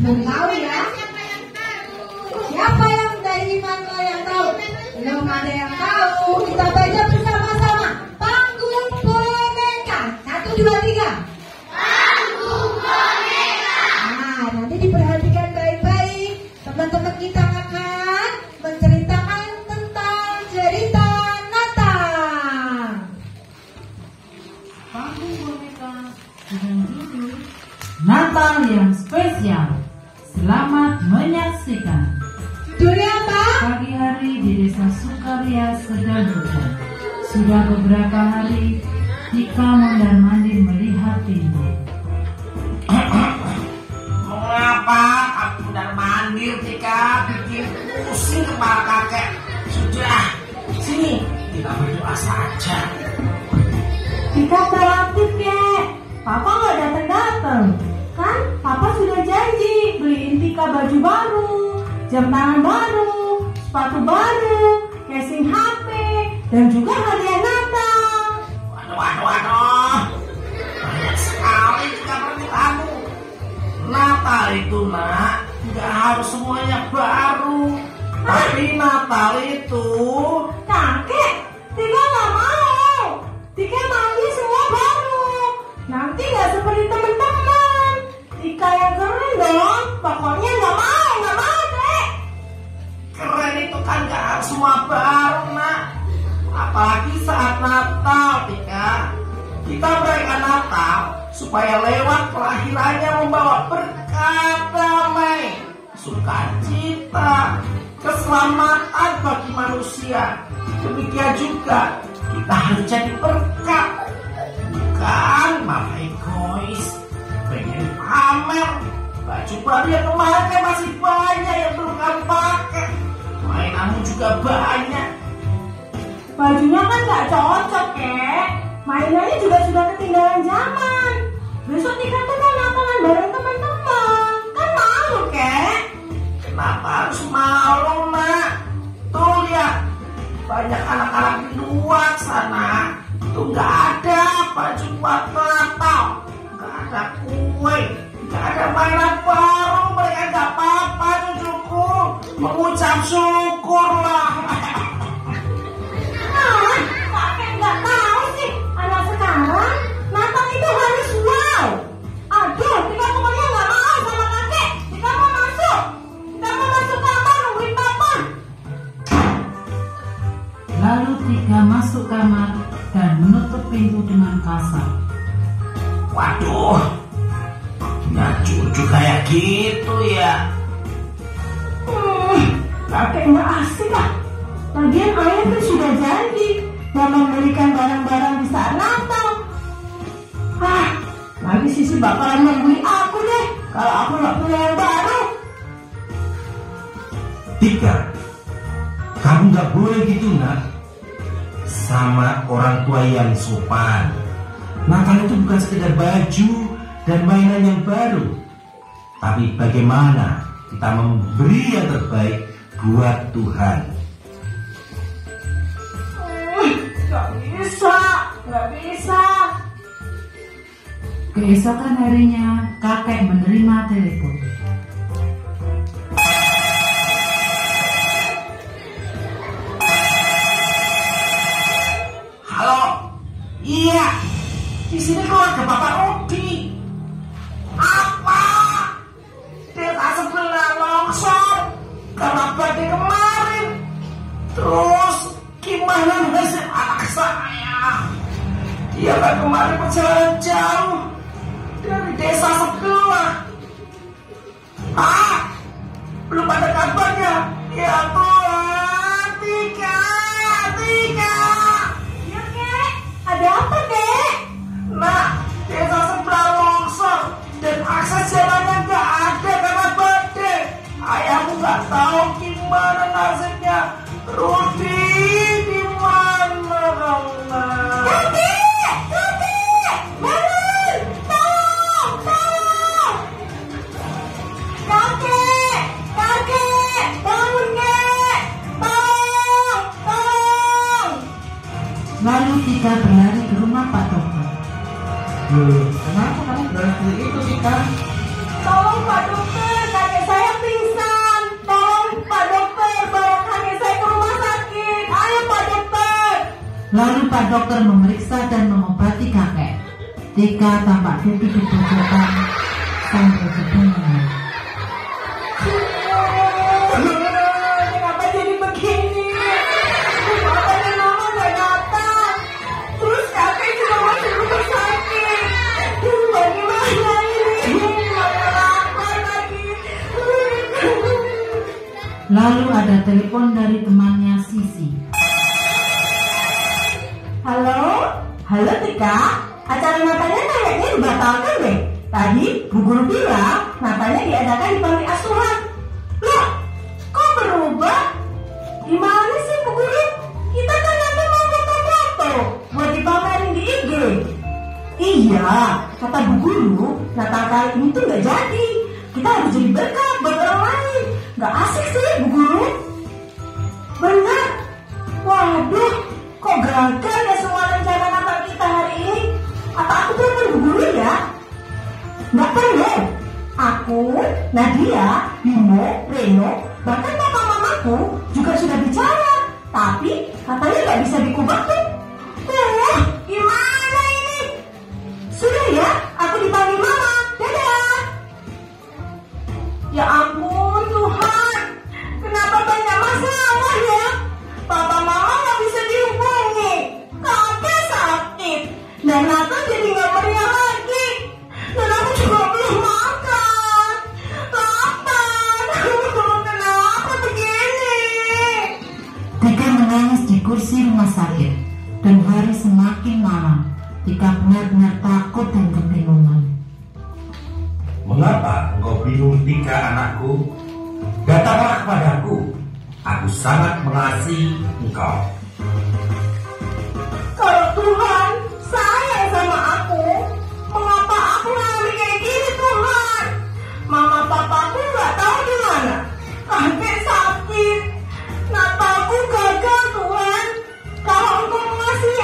Belum tahu ya? Siapa yang dari mana yang tahu? Belum ada yang tahu. Kita baca bersama-sama. Panggung boneka. 1, 2, 3. Panggung boneka. Nah, nanti diperhatikan baik-baik. Teman-teman kita akan menceritakan tentang cerita Natal. Panggung boneka dengan judul Natal yang Spesial. Selamat menyaksikan. Judulnya apa? Pagi hari di Desa Sukaria sedang hujan. Sudah beberapa hari Tika mondar-mandir melihat pintu. Mengapa aku mondar-mandir, Tika? Bikin pusing kepala kakek. Sudah, sini kita berdoa saja. Tika khawatir, Kek. Papa nggak datang-datang. Kan Papa sudah janji beliin Tika baju baru, jam tangan baru, sepatu baru, casing HP, dan juga hadiah Natal. Waduh. Banyak sekali Tika permintaanmu. Natal itu, nak, nggak harus semuanya baru. Tapi Natal itu... Kakek, Tika nggak mau. Tika maunya semua baru. Nanti nggak seperti teman-teman. Tika yang keren dong. Pokoknya nggak mau, Kek. Keren itu kan gak harus semua baru, nak. Apalagi saat Natal, Tika. Kita merayakan Natal supaya lewat kelahirannya membawa berkah, damai, sukacita, keselamatan bagi manusia. Demikian juga kita harus jadi berkat, bukan malah egois, pengen pamer. Baju baru yang kemarin masih banyak yang belum kamu pakai. Mainanmu juga banyak. Bajunya kan nggak cocok, Kek. Mainannya juga sudah ketinggalan zaman. Besok Tika tuh mau Natalan bareng teman-teman. Kan malu, Kek. Kenapa harus malu, nak? Tuh lihat, banyak anak-anak di luar sana. Tuh nggak ada baju buat Natal, nggak ada kue, nggak ada mainan baru. Mereka nggak apa-apa, cucuku. Mengucap syukurlah. Kakek nggak tahu sih. Anak sekarang Natal itu harus wow. Aduh, Tika pokoknya nggak mau sama kakek. Tika mau masuk. Tika mau masuk kamar nungguin Papa. Lalu Tika masuk kamar dan menutup pintu dengan kasar. Waduh, punya cucu kayak gitu ya. Kakek nggak asik lah. Lagian ayah kan sudah janji mau membelikan barang-barang di saat Natal. Nanti Sisi bakalan membeli aku deh kalau aku nggak punya yang baru. Tika, kamu nggak boleh gitu, nak. Sama orang tua yang sopan. Natal itu bukan sekedar baju dan mainan yang baru, tapi bagaimana kita memberi yang terbaik buat Tuhan. Nggak bisa. Keesokan harinya kakek menerima telepon. Halo, iya, di sini keluarga Bapak Rudi. Apa? Desa sebelah longsor karena badai kemarin. Terus gimana nasib anak saya? Dia kan kemarin perjalanan jauh dari desa sebelah. Belum ada kabarnya. Ya Tuhan, Tika. Ya, Kek. Ada apa, Kek? Nah, desa sebelah longsor dan akses jalannya nggak ada karena badai. Ayahmu nggak tahu gimana nasibnya. Rudi, di mana kamu, nak? Kakek! Bangun! Tolong! Kakek! Bangun, Kek! Tolong! Lalu Tika berlari ke rumah Pak Dokter. Loh, kenapa kamu berarti itu, Tika? Tolong Pak Dokter, Lalu Pak Dokter memeriksa dan mengobati kakek. Tika tampak duduk di pojokan sambil berdengkur. Kenapa jadi begini? Papa dan mama nggak datang. Terus kakek juga masih rumah sakit. Bagaimana ini? Mana lapar lagi. Lalu ada telepon dari temannya Sisi. Halo? Halo Tika? Acara Natalnya kayaknya dibatalkan deh. Tadi Bu Guru bilang Natalnya diadakan di panti asuhan. Loh, kok berubah? Gimana sih Bu Guru? Kita kan nanti mau foto-foto buat dipamerin di IG. Iya, kata Bu Guru, Natal kali ini tuh nggak jadi. Kita harus jadi berkat buat orang lain. Nggak asik sih Bu Guru. Benar. Waduh, kok gagal ya semua rencana Natal kita hari ini? Apa aku telepon Bu Guru ya? Nggak perlu. Aku, Nadia, Bimo, Reno, bahkan papa mamaku juga sudah bicara. Tapi katanya nggak bisa dikubah tuh. Gimana ini? Sudah ya, aku dipanggil mama. Dadah. Ya ampun Tuhan, kenapa banyak masalah ya? Papa mama nggak bisa dihubungi. Kakek sakit. Dan Natal jadi nggak meriah lagi. Dan aku juga belum makan. Lapar. Kenapa begini? Tika menangis di kursi rumah sakit dan hari semakin malam. Tika benar-benar takut dan kebingungan. Mengapa engkau bingung, Tika anakku? Datanglah kepadaku. Aku sangat mengasihi engkau. Kalau Tuhan sayang sama aku, mengapa aku ngalami kayak gini Tuhan? Mama papaku nggak tahu di mana. Kakek sakit. Natalku gagal Tuhan. Kalau Engkau mengasihi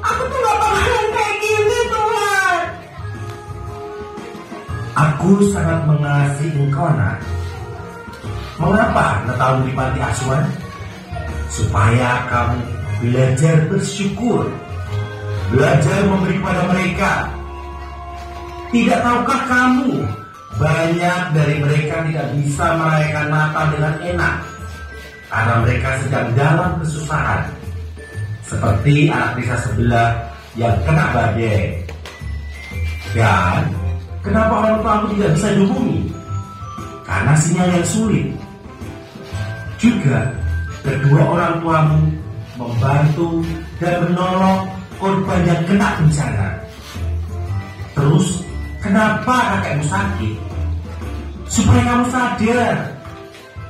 aku tuh nggak bakalan kayak gini Tuhan. Aku sangat mengasihi engkau, nak. Mengapa Natalmu di panti asuhan? Supaya kamu belajar bersyukur, belajar memberi kepada mereka. Tidak tahukah kamu, banyak dari mereka tidak bisa merayakan Natal dengan enak karena mereka sedang dalam kesusahan, seperti anak desa sebelah yang kena badai. Dan kenapa orang tuamu tidak bisa dihubungi? Karena sinyal yang sulit. Juga kedua orang tuamu membantu dan menolong korban yang kena bencana. Terus kenapa kakekmu sakit? Supaya kamu sadar,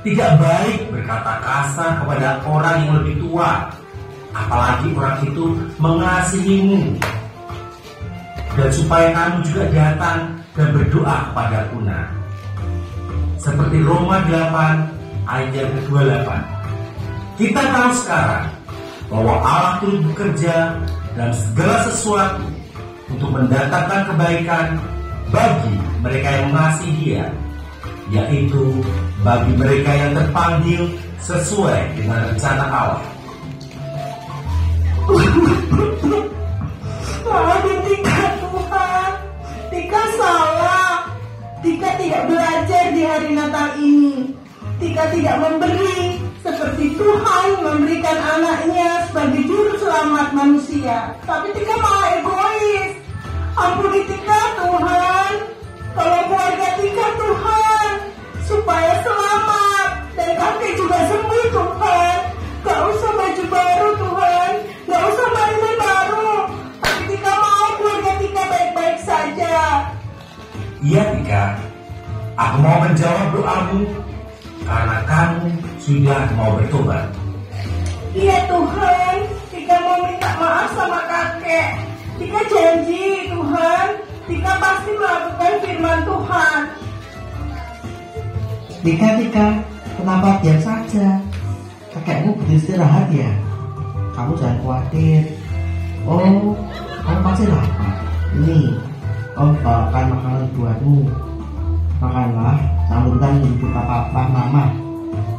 tidak baik berkata kasar kepada orang yang lebih tua, apalagi orang itu mengasihimu. Dan supaya kamu juga datang dan berdoa kepada Kuna. Seperti Roma 8 ayat yang ke-28. Kita tahu sekarang bahwa Allah turut bekerja dalam segala sesuatu untuk mendatangkan kebaikan bagi mereka yang mengasihi Dia, yaitu bagi mereka yang terpanggil sesuai dengan rencana Allah. Maafin Tika Tuhan. Tika salah. Tika tidak belajar di hari Natal ini. Tika tidak memberi seperti Tuhan memberikan anaknya sebagai juru selamat manusia. Tapi Tika malah egois. Ampuni Tika Tuhan. Tolong keluarga Tika Tuhan supaya selamat dan kakek juga sembuh Tuhan. Gak usah baju baru Tuhan, gak usah mainan baru. Tapi Tika mau keluarga Tika baik-baik saja. Iya Tika, aku mau menjawab doamu karena kamu sudah mau bertobat. Iya Tuhan, Tika mau minta maaf sama kakek. Tika janji Tuhan, Tika pasti melakukan firman Tuhan. Tika, kenapa diam saja? Kakekmu butuh istirahat ya? Kamu jangan khawatir. Oh, kamu pasti lapar. Ini, Om bawakan makanan buatmu. Makanlah sambutan untuk papa mama.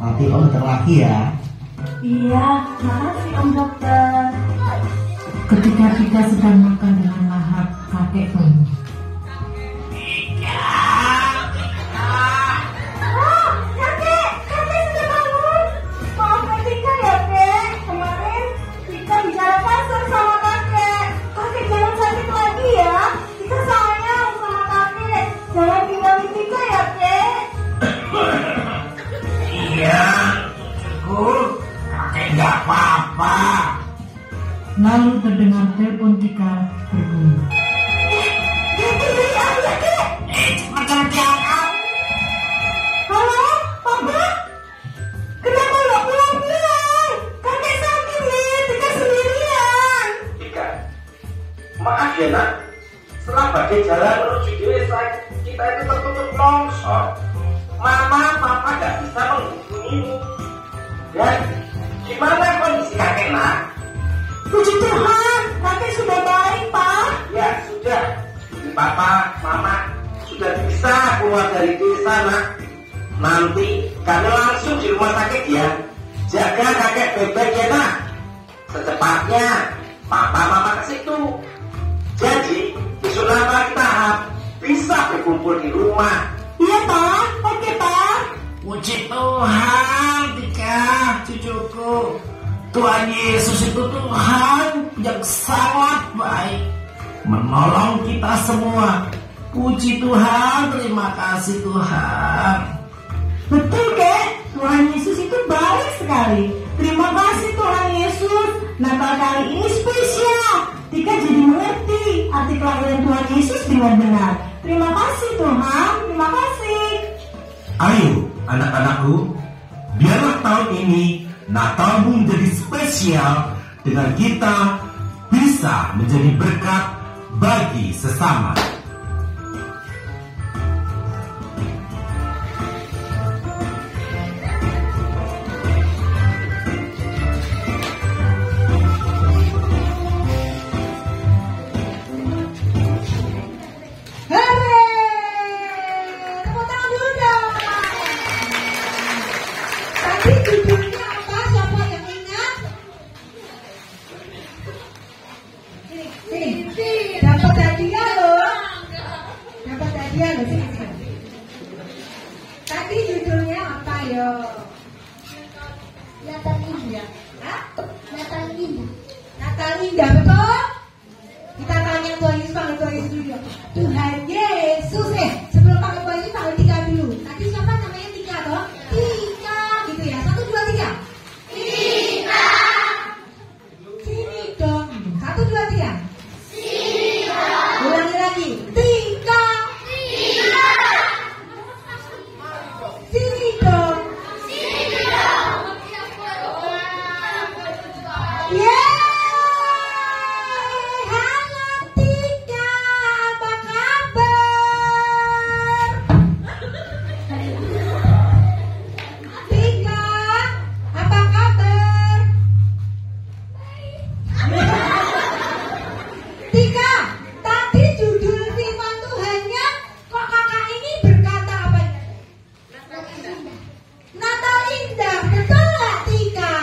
Nanti Om datang lagi ya. Iya, makasih Om Dokter. Ketika Tika sedang makan dengan lahap, kakek bangun. Kakek sudah bangun. Maafkan Tika ya, Kek. Kemarin Tika bicara kasar sama kakek. Kakek jangan sakit lagi ya. Tika sayang sama kakek. Jangan tinggalin Tika ya, Kek. Iya, cucuku, kakek nggak apa-apa. Lalu terdengar telepon Tika berbunyi. Macam diangkat. Halo, Papa? Kenapa nggak pulang-pulang? Kakek sakit nih, Tika sendirian. Tika, maaf ya nak, setelah badai jalan menuju desa kita itu tertutup longsor. Mama, papa gak bisa menghubungimu. Dan gimana kondisi kakek nak? Puji Tuhan, kakek sudah baik, Pak. Ya sudah, papa, mama sudah bisa keluar dari desa nak. Nanti kami langsung di rumah sakit ya. Jaga kakek baik-baik ya nak. Secepatnya papa mama ke situ. Jadi besok kita bisa berkumpul di rumah. Iya, Pak. Oke, Pak. Puji Tuhan, Tika, cucuku. Tuhan Yesus itu Tuhan yang sangat baik, menolong kita semua. Puji Tuhan, terima kasih Tuhan. Betul, Kek. Tuhan Yesus itu baik sekali. Terima kasih Tuhan Yesus. Natal kali ini spesial. Tika jadi mengerti arti kelahiran Tuhan Yesus dengan benar. Terima kasih Tuhan. Terima kasih. Ayo anak-anakku, biarlah tahun ini Natalmu menjadi spesial dengan kita bisa menjadi berkat bagi sesama. Tadi judulnya apa yo? Natal Indah. Hah? Natal Indah. Natal Indah, betul? Kita tanya Tuhan Yesus, panggil Tuhan Yesus dulu. Tuhan Yesus, sebelum panggil Tuhan Yesus panggil Tika dulu. Tadi siapa namanya Tika toh? Tika, gitu ya. 1, 2, 3. Tika. Sini dong. 1, 2, 3. Sini dong. Ulangi lagi. Tika. Tika. Sini dong. Sini dong. Yeay, halo Tika, apa kabar? Tika, apa kabar? Tika, tadi judul firman Tuhannya kok kakak ini berkata apa? Natal Indah, betul nggak Tika?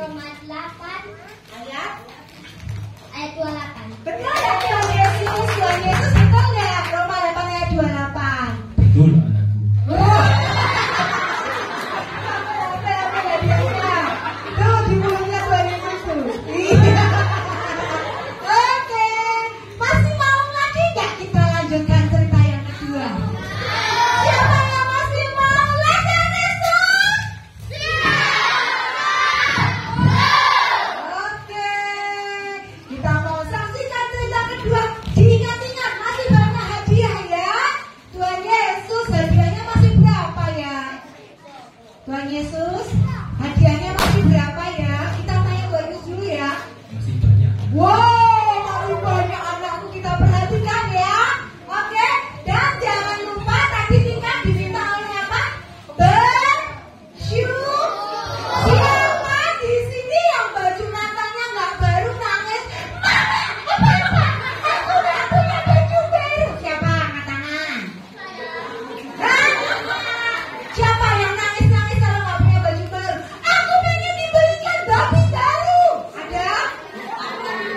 Roma 8 Ayat. ayat 28. Benar ya Tuhan Yesus? Tuhan Yesus betul nggak? Roma 8 ayat 28. Betul anakku. Tuh di mulutnya Tuhan Yesus tuh. Iya. Oke, masih mau lagi nggak kita lanjutkan cerita yang kedua? Siapa yang masih mau belajar Yesus? Oke, kita mau saksikan cerita kedua. Diingat-ingat masih banyak hadiah ya. Tuhan Yesus hadiahnya masih berapa ya? Tuhan Yesus hadiahnya masih berapa ya? Kita tanya Tuhan Yesus dulu ya. Masih banyak. Wow, masih banyak anakku, kita perhatikan ya. Oke, dan jangan lupa tadi kita diminta oleh apa? Bersyukur. Siapa di sini yang baju Natalnya nggak baru nangis? Mama, aku nggak punya baju baru. Siapa? Angkat tangan. Hah? Siapa yang nangis-nangis kalau nggak punya baju baru? Aku pengen dibelikan babi baru. Ada?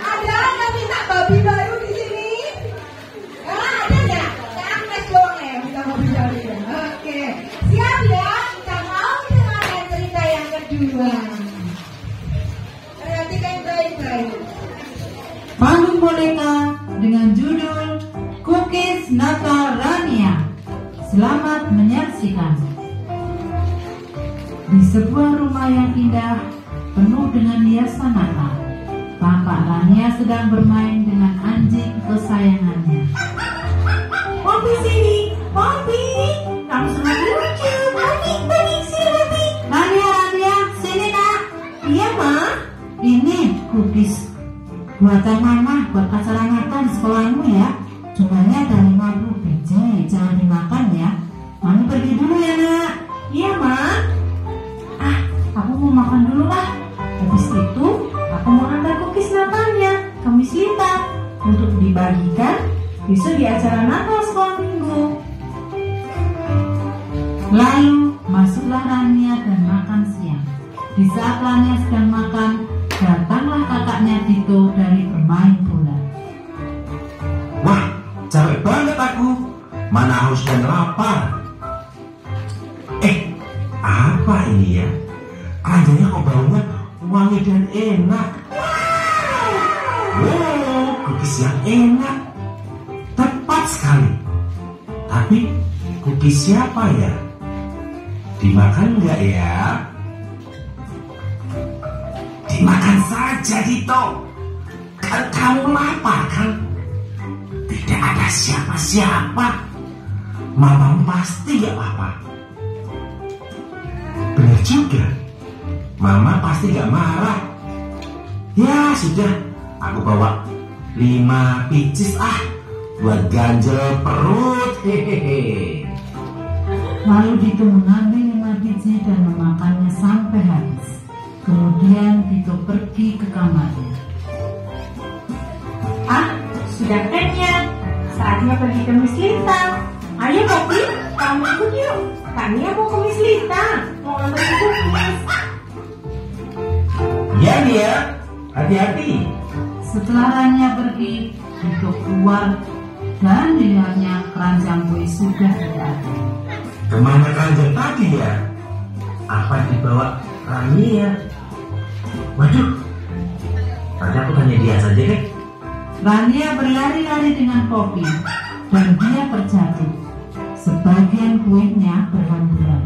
Ada yang minta babi baru di sini? Ada nggak? Angkat doang ya, minta babi baru ya. Oke, siap ya? Kita mau dengarkan cerita yang kedua. Perhatikan baik-baik. Panggung boneka dengan judul Cookies Natal Rania. Selamat menyaksikan. Di sebuah rumah yang indah penuh dengan hiasan Natal, Kakak Rania sedang bermain dengan anjing kesayangannya. Poppy sini, Poppy, kamu semakin lucu. Poppy, sini Poppy. Rania, sini nak. Iya ma. Ini cookies buatan mama buat acara Natal di sekolahmu ya. Jumlahnya ada 50 biji, jangan dimakan ya. Mami pergi dulu ya nak. Iya ma. Aku mau makan dulu lah. Habis itu aku mau antar cookies Natalnya ke Miss Lita untuk dibagikan besok di acara Natal sekolah minggu. Lalu masuklah Rania dan makan siang. Di saat Rania sedang makan, datanglah kakaknya Tito dari bermain bola. Wah, capek banget aku. Mana haus dan lapar. Apa ini ya? Keranjangnya kok baunya wangi dan enak. Wow, cookies yang enak. Tepat sekali. Tapi cookies siapa ya? Dimakan nggak ya? Dimakan saja, Dito. Kan kamu lapar kan? Tidak ada siapa-siapa. Mamamu pasti gak apa-apa. Benar juga. Mama pasti gak marah. Ya sudah, aku bawa 5 picis buat ganjel perut. Hehehe. Lalu Tito mengambil 5 biji dan memakannya sampai habis. Kemudian Tito pergi ke kamarnya. Sudah kenyang. Saatnya pergi ke Miss Lita. Ayo Poppy, kamu ikut yuk. Tania mau ke Miss Lita. Mau ngambil cookies. Ya Nia, hati-hati. Setelah Rania pergi, Tito keluar dan dilihatnya keranjang kue sudah tidak ada. Kemana keranjang tadi ya? Apa dibawa Rania? Waduh, tadi aku tanya dia saja deh. Rania berlari-lari dengan Poppy dan dia terjatuh. Sebagian kuenya berhamburan.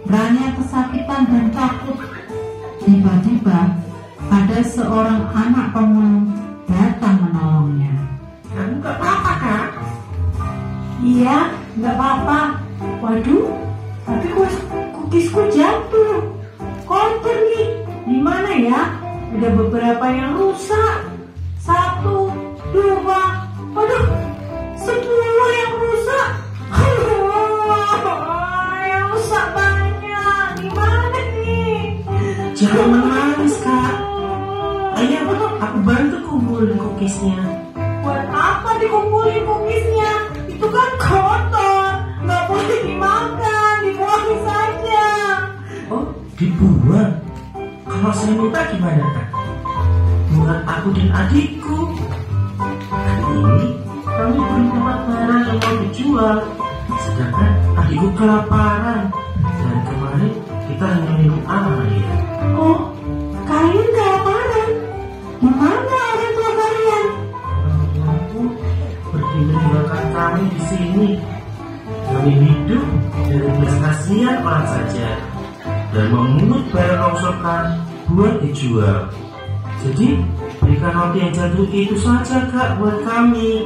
Rania kesakitan dan takut. Tiba-tiba ada seorang anak pemulung datang menolongnya. Kamu gak apa-apa kan? Iya, nggak apa-apa. Waduh, tapi cookiesku jatuh. Kotor nih. Di mana ya? Ada beberapa yang rusak. 1, 2, waduh, 10 yang rusak. Yang rusak banyak. Di mana nih? Jangan menangis kak. Ayo aku bantu kumpulin cookiesnya. Buat apa dikumpulin cookiesnya? Itu kan kotor. Nggak boleh dimakan, dibuang saja. Oh dibuang? Kalau saya minta gimana Kak? Buat aku dan adikku. Hari ini kami belum dapat barang yang mau dijual, sedangkan adikku kelaparan. Dan kemarin kita hanya minum air. Oh, kalian kelaparan? Gimana orang tua kalian? Aku pergi meninggalkan kami di sini. Kami hidup dari belas kasihan orang saja dan memungut barang rongsokan buat dijual. Jadi berikan roti yang jatuh itu saja Kak buat kami.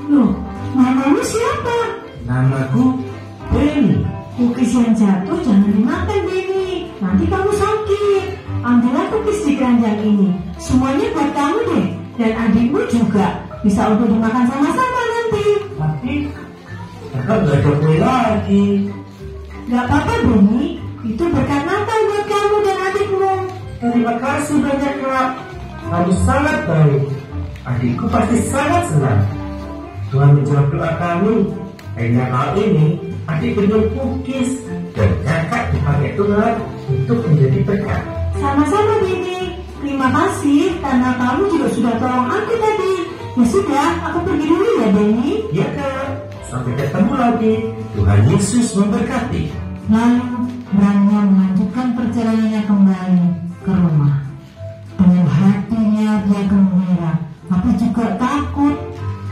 Loh, namamu siapa? Namaku Benny. Kukis yang jatuh jangan dimakan, Benny. Nanti kamu sakit. Ambillah kukis di keranjang ini. Semuanya buat kamu deh. Dan adikmu juga. Bisa untuk dimakan sama-sama nanti. Tapi Kakak gak ada kue lagi. Gak apa-apa, Benny. Itu berkat Natal buat kamu dan adikmu. Terima kasih banyak Kak. Kamu sangat baik. Adikku pasti sangat senang. Tuhan menjawab doa kami. Akhirnya kali ini adik minum kukis dan kakak dipakai Tuhan untuk menjadi berkat. Sama-sama, Benny. Terima kasih karena kamu juga sudah tolong aku tadi. Ya sudah, aku pergi dulu ya, Benny. Ya Kak. Sampai ketemu lagi. Tuhan Yesus memberkati. Lalu Rania melanjutkan perjalanannya kembali ke rumah. Dengan hatinya dia gembira, tapi juga takut.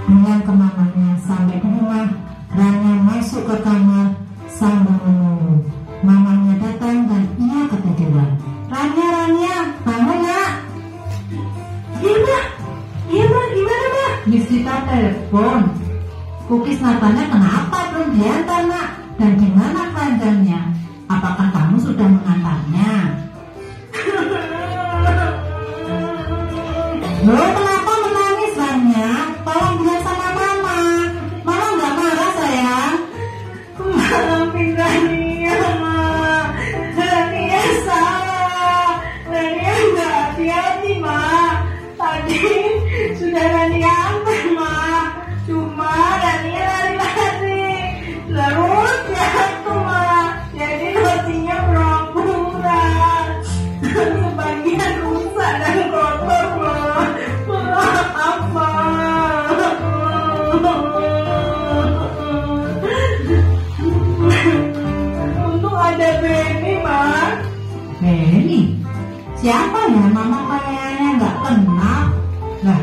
Dengan kemamanya sampai di rumah, Rania masuk ke kamar sambil menunggu. Mamanya datang dan ia ketiduran. Rania, bangun nak. Iya mak, gimana mak? Miss Rita telepon. Kukis Natalnya kenapa belum diantar nak? Dan di mana keranjangnya? Apakah kamu sudah mengantarnya? Loh, kenapa menangis Rania? Tolong bilang sama mama. Mama nggak marah sayang. Maafin Rania, Ma. Rania salah. Rania nggak hati-hati, Ma. Tadi sudah Rania antar, Ma. Cuma Rania lari-lari. Terus jatuh, Ma. Jadi rotinya berhamburan. Sebagian rusak dan kotor, Ma. Maaf, Ma. Untung ada Benny, Ma. Benny? Siapa ya? Mama kayaknya nggak kenal. Lah,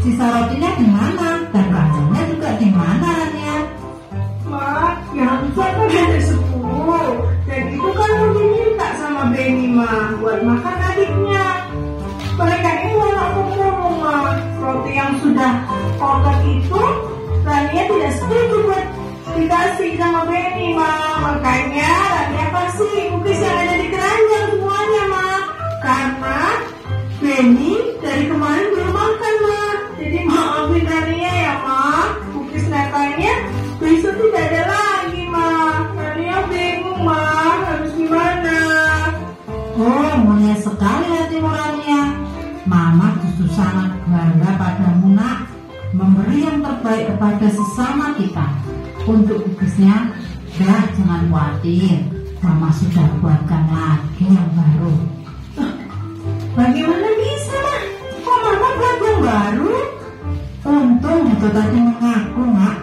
sisa rotinya di mana? Dan keranjangnya juga di mana, Rania? Ma, yang bisa kan ada 10. Dan itu kan mau diminta sama Benny, Ma, buat makan adiknya. Mereka ini anak pemulung, Ma. Roti yang sudah kotor itu, Rania tidak setuju buat dikasih sama Benny, Ma. Makanya Rania kasih kukis yang ada di keranjang semuanya, Ma. Karena Benny dari kemarin belum makan, Ma. Jadi maafin Rania ya, Ma. Kukis Natalnya besok tidak ada lagi, Ma. Rania bingung, Ma. Harus gimana? Oh, mulia sekali hatimu, Rania. Mama justru sangat bangga padamu, nak. Memberi yang terbaik kepada sesama kita. Untuk kukisnya, dah jangan khawatir. Mama sudah buatkan lagi yang baru. Bagaimana bisa, Ma? Kok Mama buat yang baru? Untung itu tadi mengaku, Mak.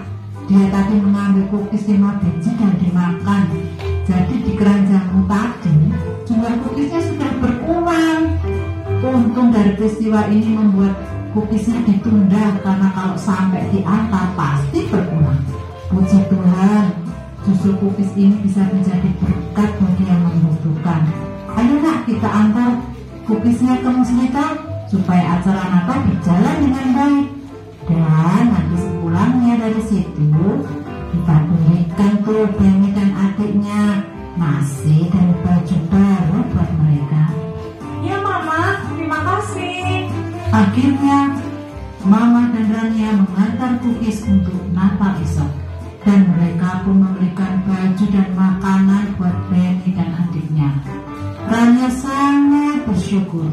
Dia tadi mengambil kukis 5 biji dan dimakan. Jadi di keranjangmu tadi, jumlah kukisnya sudah berkurang. Untung dari peristiwa ini membuat kukisnya ditunda, karena kalau sampai diantar pasti berkurang. Puji Tuhan, justru kukis ini bisa menjadi berkat bagi yang membutuhkan. Ayo nak, kita antar kukisnya ke Muslimah supaya acara Natal berjalan dengan baik. Dan nanti sepulangnya dari situ, kita berikan tuh Benny dan adiknya nasi dan baju baru buat mereka. Ya Mama, terima kasih. Akhirnya Mama dan Rania mengantar kukis untuk Natal esok. Dan mereka pun memberikan baju dan makanan buat Benny dan adiknya. Rania sangat bersyukur.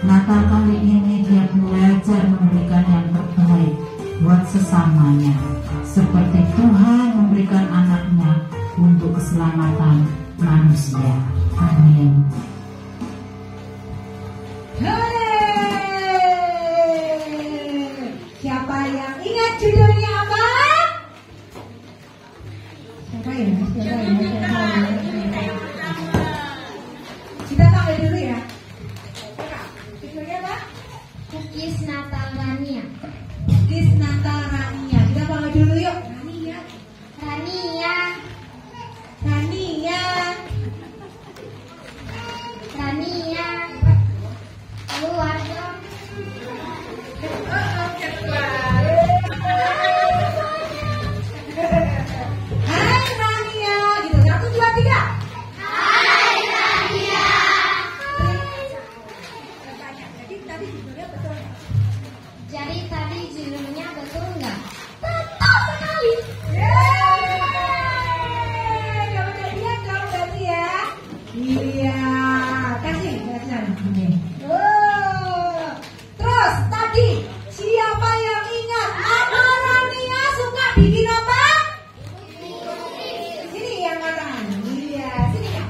Natal kali ini dia belajar memberikan yang terbaik buat sesamanya, seperti Tuhan memberikan anaknya untuk keselamatan manusia. Amin. Kukis Natal Rania. Kukis Natal Rania. Kita panggil dulu yuk. Rania. Rania. Rania. Rania. Keluar dong. Hai Rania. Gitu. 1, 2, 3. Hai Rania. Jadi tadi judulnya betul nggak? Betul sekali. Kamu udah lihat dong berarti ya? Iya. Kasih. Oke. Terus tadi siapa yang ingat Mama Rania suka bikin apa? Sini yang kanan. Iya, sini ya.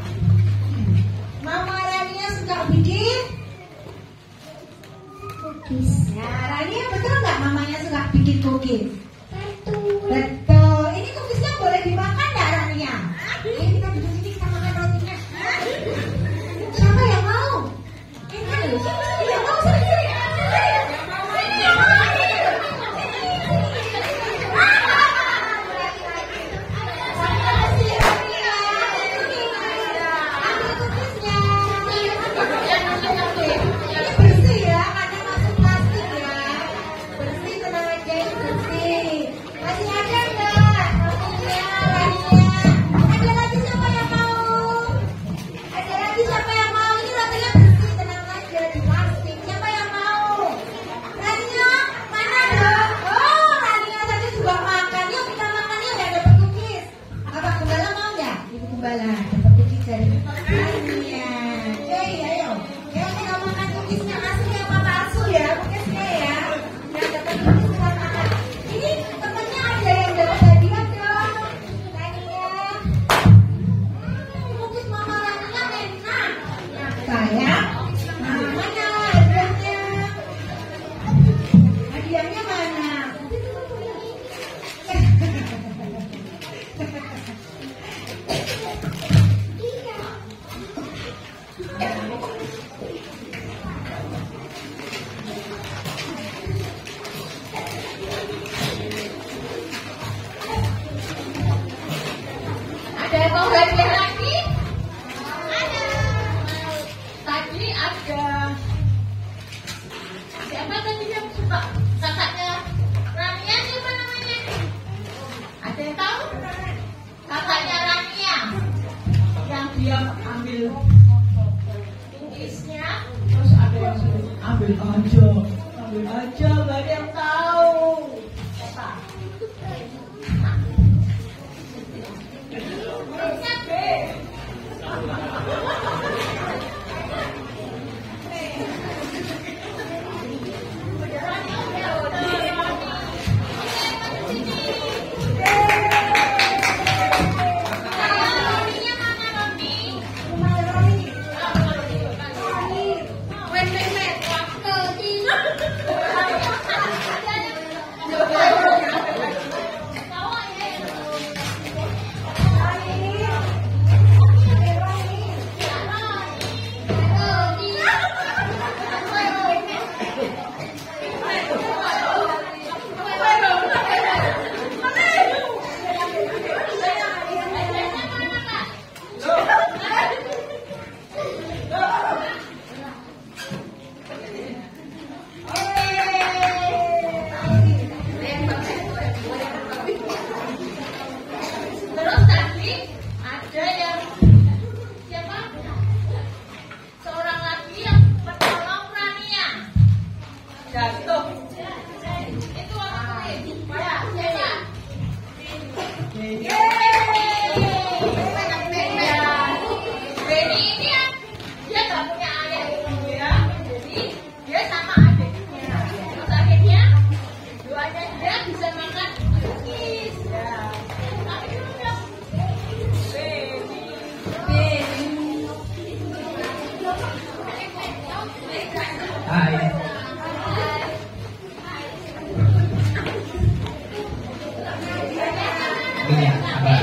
Mama Rania suka bikin Kukis. Nah, Rania betul nggak mamanya suka bikin cookies? Betul. Betul. Ini cookiesnya boleh dimakan nggak Rania? Ini kita duduk sini kita makan rotinya. Siapa yang mau? Ini loh. Siapa yang mau? Sini. Bersih ya, karena masuk plastik ya. Bersih, tenang aja, ini bersih. Masih ada nggak? Rania. Ada lagi siapa yang mau? Ada lagi siapa yang mau? Ini rotinya bersih, tenang aja di plastik. Siapa yang mau? Rania, mana dong? Oh, Rania tadi juga makan. Yuk kita makan yuk ya, dapat cookies. Apa Kumbala mau nggak? Ibu Kumbala dapat cookies dari Rania. Oke, ayo. Ya kita makan cookiesnya asli apa palsu ya? Cookiesnya ya. Yang dapat cookies kita makan. Ini temennya ada yang dapat hadiah dong. Rania. Cookies Mama Rania enak. Saya. Nah, mana hadiahnya? Hadiahnya mana? Ada yang mau hadiah lagi? Ada. Tadi ada. Siapa tadi yang suka? Kakaknya Rania siapa namanya? Ada yang tahu? Kakaknya Rania. Yang dia ambil cookiesnya, terus ada yang suruh ambil aja, gak ada yang tahu. Siapa? Terus tadi ada yang siapa? Seorang lagi yang menolong Rania jatuh. Itu orang ini. Ya, siapa? Benny ini ya, dia nggak punya ayah ya, jadi dia sama adiknya. Terus akhirnya duanya dia bisa makan cookies. Ya. Tapi udah Hai. Iya, apa?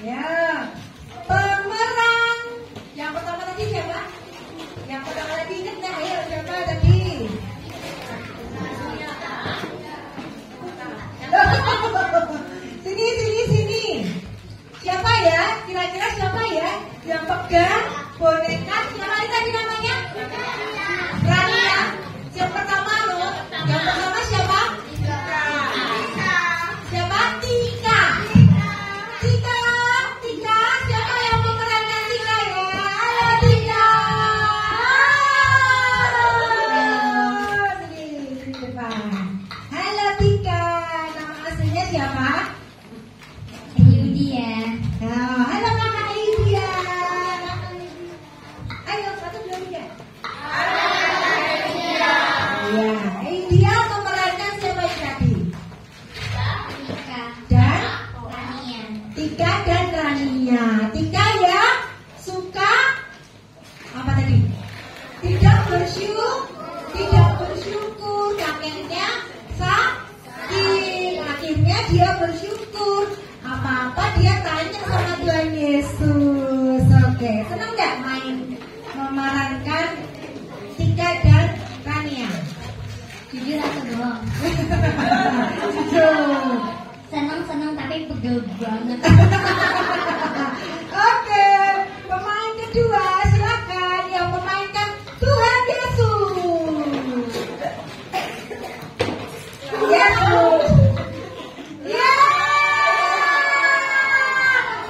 Ya. Pemeran. Yang pertama tadi siapa? Yang pertama tadi ingat nggak? Ayo siapa tadi? Sini. Siapa ya? Kira-kira siapa ya? Yang pegang boneka. Siapa tadi namanya? Rania. Yang pertama loh. Yang pertama siapa? Siapa? Tika. Siapa yang memerankan Tika ya? Halo Tika. Sini depan. Halo Tika. Nama aslinya siapa? Yudia. Nah, halo kakak Lydia. Ayo 1, 2, 3. Ya, Lydia memerankan siapa yang tadi? Tika. Dan Rania. Tika dan Rania. Tika ya suka apa tadi? Tidak bersyukur, kakeknya sakit. Akhirnya dia bersyukur. Apa-apa dia tanya sama Tuhan Yesus. Oke, senang nggak main memerankan Tika dan Rania? Jujur aku doang. Jujur. Senang tapi pegel banget. Oke, pemain kedua silakan yang memainkan Tuhan Yesus. Yesus. Ya.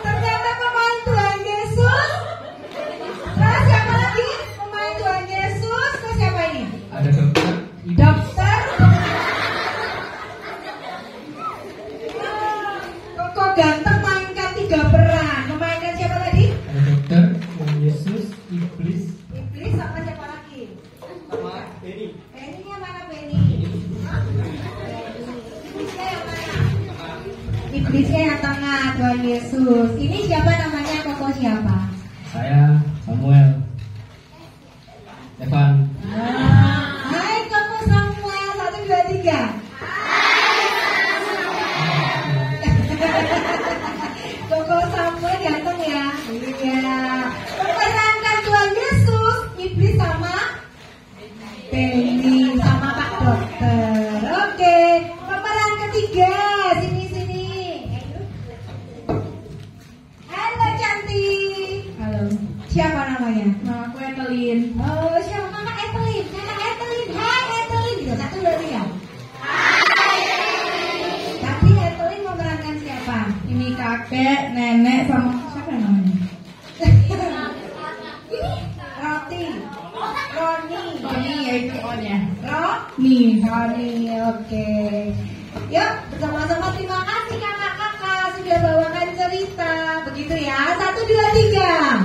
Ternyata pemain Tuhan Yesus. Terus siapa lagi? Pemain Tuhan Yesus. Terus siapa ini? Ada dokter. Dokter. Kok ganteng mainkan 3 peran. Memainkan siapa tadi? Ada dokter, Yesus, iblis. Iblis sama siapa lagi? Sama Benny. Benny-nya mana Benny? Iblisnya yang mana? Iblisnya yang tengah, Tuhan Yesus. Ini siapa namanya? Koko siapa? Saya Samuel. Evan. Hai Koko Samuel, 1, 2, 3. Koko Samuel ganteng ya? Iya. Memerankan Tuhan Yesus, iblis sama Benny sama Pak Dokter. Oke, pemeran ketiga, sini. Halo cantik. Halo, Siapa namanya? nama aku Evelyn. Oh, siapa kakak Evelyn? Kakak Evelyn, hai Evelyn. Gitu, 1, 2, 3. Tadi Evelyn memerankan siapa? Ini kakek, nenek, sama siapa yang namanya? Roni, Ini ya itu O-nya. Roni, oke. Yuk, bersama-sama terima kasih kakak-kakak sudah bawakan cerita. Begitu ya, 1, 2, 3.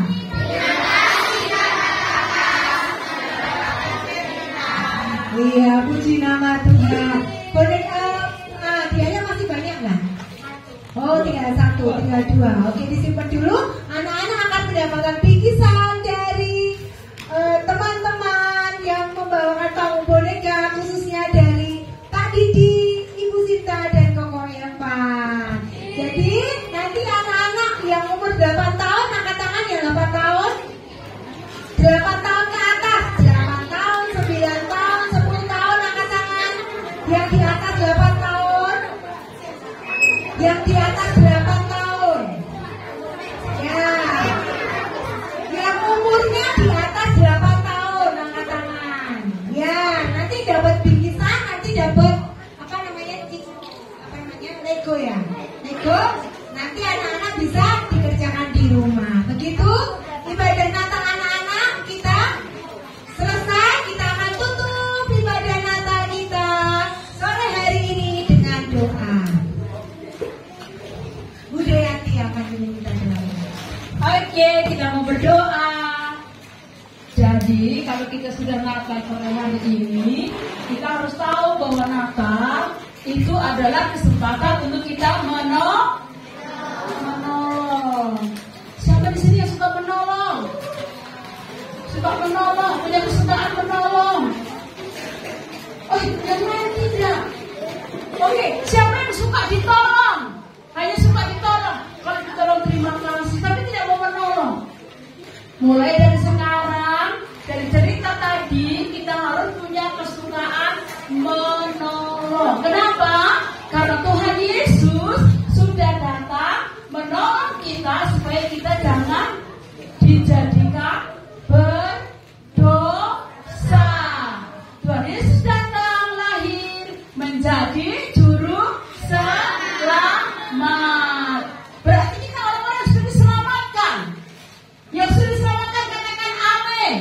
Iya, puji nama Tuhan. Boneka, hadiahnya masih banyak nggak? Oh, tinggal 1, tinggal 2. Oke, disimpan dulu. Anak-anak akan mendapatkan bingkisan dari teman-teman yang membawakan panggung boneka, khususnya dari Pak Didi, Ibu Sinta, dan Koko Evan. Jadi, nanti anak-anak yang umur 8 tahun, angkat tangan ya 8 tahun. 8 tahun ke atas, 8 tahun, 9 tahun, 10 tahun, angkat tangan. Yang di atas 8 tahun. Yang di atas 8 tahun. Ya. Yang umurnya di atas 8 tahun, angkat tangan. Ya, nanti dapat bingkisan, nanti dapat apa namanya? Lego ya. Lego. Nanti anak-anak bisa dikerjakan di rumah. Begitu ibadah Natal anak-anak kita selesai. Kita akan tutup ibadah Natal kita sore hari ini dengan doa. Bunda Yanti akan kita doakan. Oke, kita mau berdoa. Jadi, kalau kita sudah Natal sore hari ini, kita harus tahu bahwa Natal itu adalah kesempatan untuk kita menolong. Siapa di sini yang suka menolong? Suka menolong, punya kesukaan menolong. Oh, yang lain tidak. Oke, siapa yang suka ditolong? Hanya suka ditolong. Kalau ditolong terima kasih. Mulai dari sekarang, dari cerita tadi, kita harus punya kesukaan menolong. Kenapa? Karena Tuhan Yesus sudah datang menolong kita supaya kita jangan dijadikan berdosa. Tuhan Yesus datang lahir menjadi juru selamat. Berarti kita orang-orang yang sudah diselamatkan. Yang sudah diselamatkan katakan amin.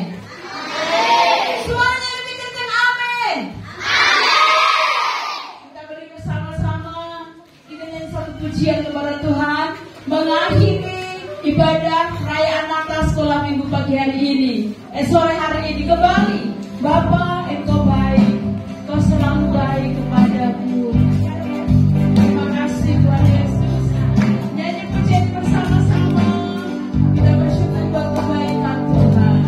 Suaranya lebih kencang amin. Kita beri bersama-sama. Kita nyanyi satu pujian kepada Tuhan. Mengakhiri ibadah perayaan Natal sekolah minggu pagi hari ini. Sore hari ini kembali. Bapa, Engkau baik. Kau selalu baik kepadaku. Terima kasih Tuhan Yesus. Nyanyi pujian bersama-sama. Kita bersyukur buat kebaikan Tuhan.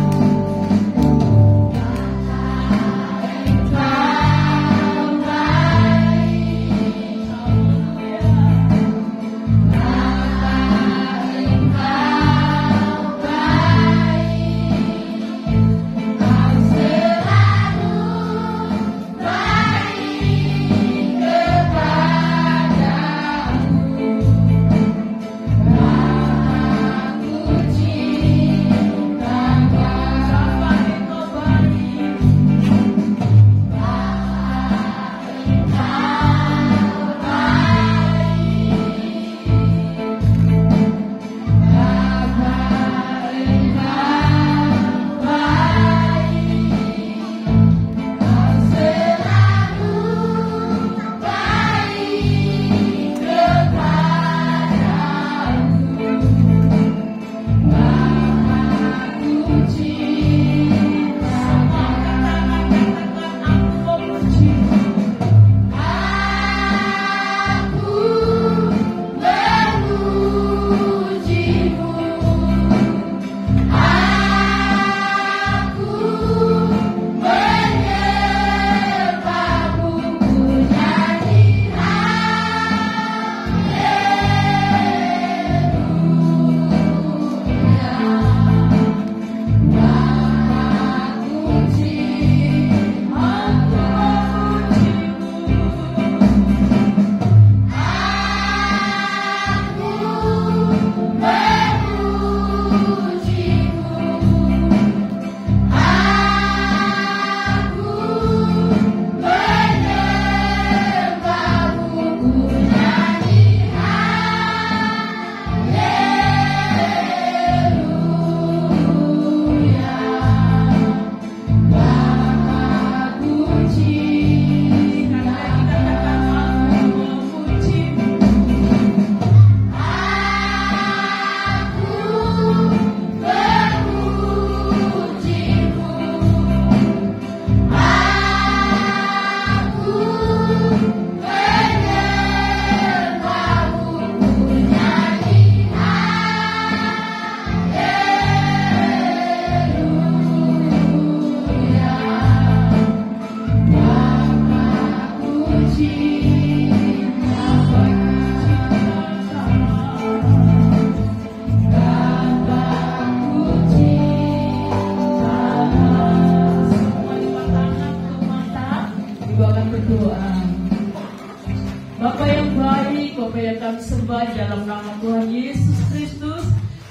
Bapa yang baik, Bapa yang kami sembah dalam nama Tuhan Yesus Kristus,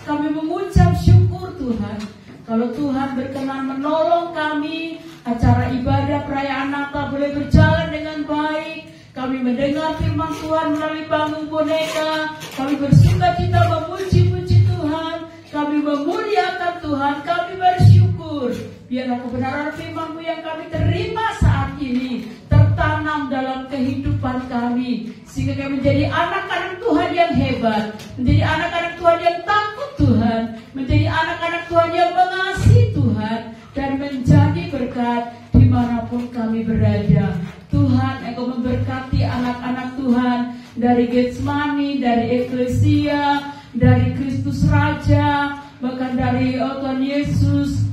kami mengucap syukur Tuhan. Kalau Tuhan berkenan menolong kami, acara ibadah perayaan Natal boleh berjalan dengan baik. Kami mendengar firman Tuhan melalui panggung boneka. Kami bersukacita memuji-muji Tuhan. Kami memuliakan Tuhan. Kami bersyukur. Biarlah kebenaran firman-Mu yang kami terima saat ini tertanam dalam kehidupan kami, sehingga kami menjadi anak-anak Tuhan yang hebat, menjadi anak-anak Tuhan yang takut Tuhan, menjadi anak-anak Tuhan yang mengasihi Tuhan, dan menjadi berkat dimanapun kami berada. Tuhan, Engkau memberkati anak-anak Tuhan dari Getsemani, dari Eklesia, dari Kristus Raja, bahkan dari Tuhan Yesus,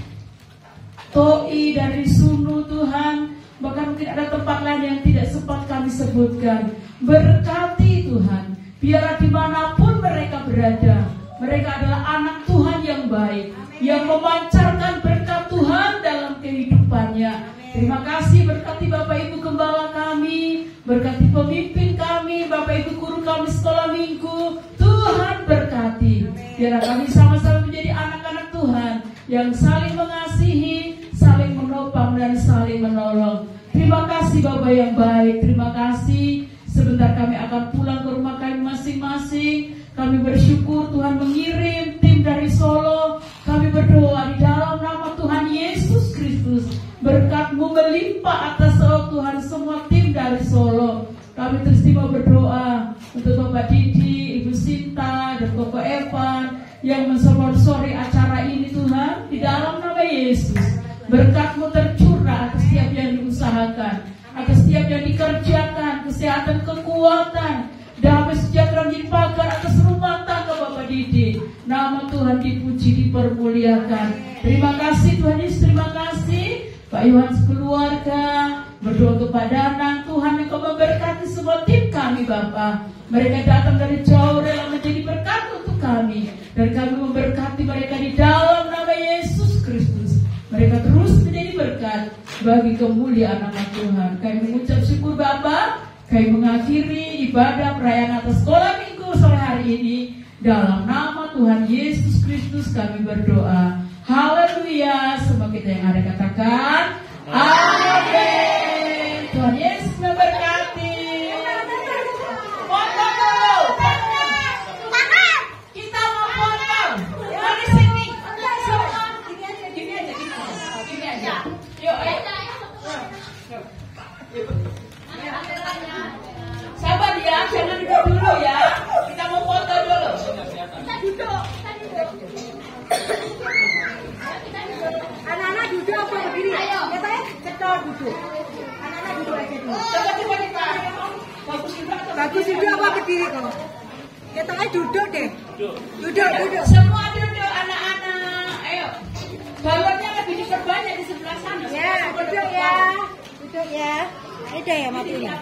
Toi, dari Sunu Tuhan, bahkan mungkin ada tempat lain yang tidak sempat kami sebutkan. Berkati Tuhan, biarlah dimanapun mereka berada, mereka adalah anak Tuhan yang baik, yang memancarkan berkat Tuhan dalam kehidupannya. Terima kasih, berkati Bapak Ibu Gembala kami, berkati pemimpin kami, Bapak Ibu guru kami sekolah minggu. Tuhan berkati, biar kami sama-sama menjadi anak-anak Tuhan yang saling mengasihi, saling menopang dan saling menolong. Terima kasih Bapak yang baik, terima kasih. Sebentar kami akan pulang ke rumah kami masing-masing. Kami bersyukur Tuhan mengirim tim dari Solo. Kami berdoa di dalam nama Tuhan Yesus Kristus. Berkat-Mu melimpah atas Tuhan semua tim dari Solo. Kami terus mau berdoa untuk Bapak Didi, Ibu Sinta, dan Koko Evan yang mensponsori acara ini Tuhan. Di dalam nama Yesus, berkat-Mu tercurah atas setiap yang diusahakan, atas setiap yang dikerjakan, kesehatan, kekuatan, damai sejahtera menjadi pagar atas rumah tangga Bapak Didi. Nama Tuhan dipuji, dipermuliakan. Terima kasih Tuhan Yesus, terima kasih Pak Yohan sekeluarga. Berdoa kepada Nang, Tuhan Engkau memberkati semua tim kami Bapak. Mereka datang dari jauh rela menjadi berkat untuk kami, dan kami memberkati mereka di dalam nama Yesus Kristus. Mereka terus menjadi berkat bagi kemuliaan nama Tuhan. Kami mengucap syukur Bapak. Kami mengakhiri ibadah perayaan atas sekolah minggu sore hari ini. Dalam nama Tuhan Yesus Kristus kami berdoa. Haleluya. Semua kita yang ada katakan amin. Tuhan Yesus memberkati. Foto dulu. Kita mau foto. Mari sini. Semua. Gini aja. Yuk, sabar ya, jangan duduk dulu ya. Kita mau foto dulu. Kita duduk. Anak-anak duduk apa berdiri? Ayo. Ya Pak, cetor duduk. Anak-anak duduk aja dulu. Coba kita. Bagus duduk apa berdiri kok? Kita duduk deh. Duduk. Semua duduk anak-anak. Ayo. Balonnya lebih diperbanyak di sebelah sana. Ya, duduk ya. Duduk ya. Ini deh ya matinya.